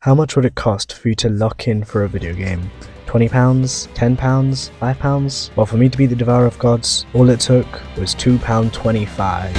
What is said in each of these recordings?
How much would it cost for you to lock in for a video game? £20? £10? £5? Well, for me to beat the Devourer of Gods, all it took was £2.25.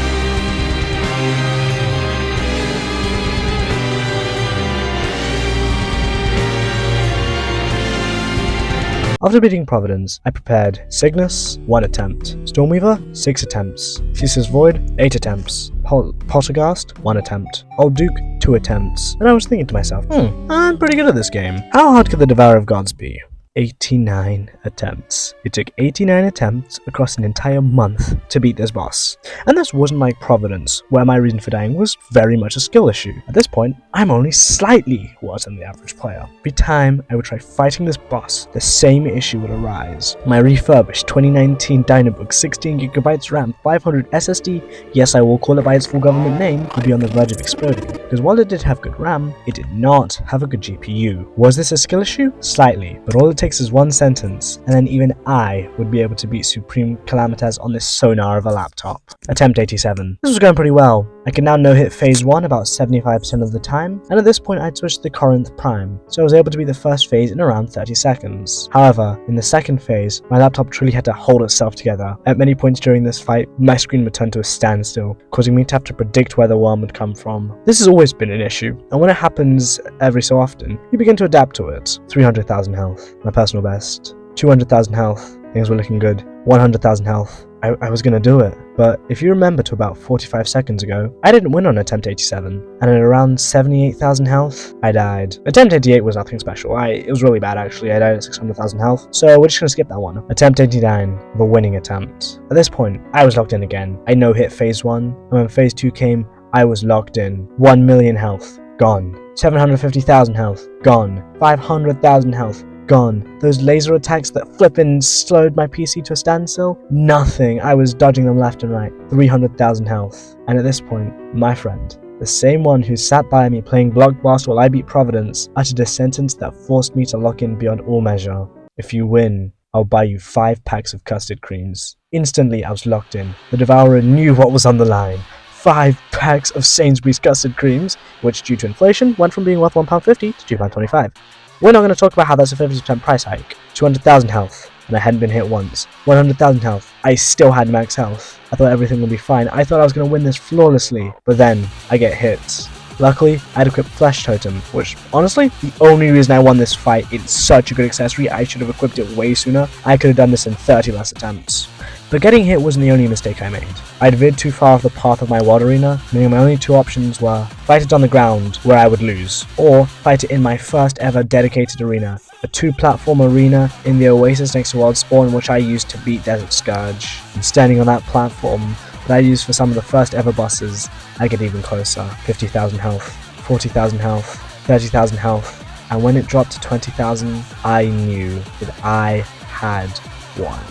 After beating Providence, I prepared Cygnus, 1 attempt, Stormweaver, 6 attempts, Thesis Void, 8 attempts, Poltergeist, 1 attempt, Old Duke, 2 attempts, and I was thinking to myself, I'm pretty good at this game. How hard could the Devourer of Gods be? 89 attempts. It took 89 attempts across an entire month to beat this boss. And this wasn't like Providence, where my reason for dying was very much a skill issue. At this point, I'm only slightly worse than the average player. Every time I would try fighting this boss, the same issue would arise. My refurbished 2019 Dynabook 16GB RAM 500 SSD, yes I will call it by its full government name, would be on the verge of exploding. Because while it did have good RAM, it did not have a good GPU. Was this a skill issue? Slightly, but all it takes is one sentence, and then even I would be able to beat Supreme Calamitas on this sonar of a laptop. Attempt 87. This was going pretty well. I can now no-hit phase 1 about 75% of the time, and at this point I'd switched to Corinth Prime, so I was able to beat the first phase in around 30 seconds. However, in the second phase, my laptop truly had to hold itself together. At many points during this fight, my screen would turn to a standstill, causing me to have to predict where the worm would come from. This has always been an issue, and when it happens every so often, you begin to adapt to it. 300,000 health, my personal best. 200,000 health, things were looking good. 100,000 health, I was gonna do it. But if you remember to about 45 seconds ago, I didn't win on attempt 87, and at around 78,000 health, I died. Attempt 88 was nothing special. It was really bad actually. I died at 600,000 health, so we're just gonna skip that one. Attempt 89, the winning attempt. At this point, I was locked in again. I no-hit phase 1, and when phase 2 came, I was locked in. 1 million health, gone. 750,000 health, gone. 500,000 health, gone. Those laser attacks that flippin' slowed my PC to a standstill? Nothing. I was dodging them left and right. 300,000 health. And at this point, my friend, the same one who sat by me playing Blockbuster while I beat Providence, uttered a sentence that forced me to lock in beyond all measure. If you win, I'll buy you 5 packs of custard creams. Instantly, I was locked in. The Devourer knew what was on the line. 5 packs of Sainsbury's custard creams, which due to inflation went from being worth £1.50 to £2.25. We're not going to talk about how that's a 50% price hike. 200,000 health, and I hadn't been hit once. 100,000 health, I still had max health. I thought everything would be fine. I thought I was going to win this flawlessly, but then I get hit. Luckily, I had equipped Flesh Totem, which, honestly, the only reason I won this fight. It's such a good accessory, I should have equipped it way sooner. I could have done this in 30 less attempts. But getting hit wasn't the only mistake I made. I'd veered too far off the path of my WOD arena, meaning my only 2 options were fight it on the ground, where I would lose, or fight it in my first ever dedicated arena, a 2-platform arena in the oasis next to World Spawn, which I used to beat Desert Scourge. And standing on that platform that I used for some of the first ever bosses, I get even closer. 50,000 health, 40,000 health, 30,000 health, and when it dropped to 20,000, I knew that I had won.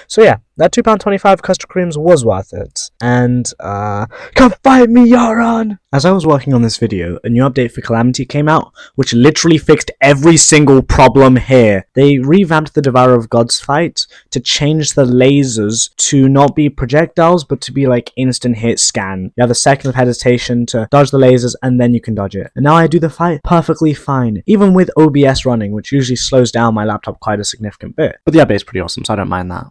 So yeah, that £2.25 custard creams was worth it, and come fight me, YHARON! As I was working on this video, a new update for Calamity came out, which literally fixed every single problem here. They revamped the Devourer of Gods fight to change the lasers to not be projectiles, but to be like instant hit scan. You have a second of hesitation to dodge the lasers, and then you can dodge it. And now I do the fight perfectly fine, even with OBS running, which usually slows down my laptop quite a significant bit. But the update's pretty awesome, so I don't mind that.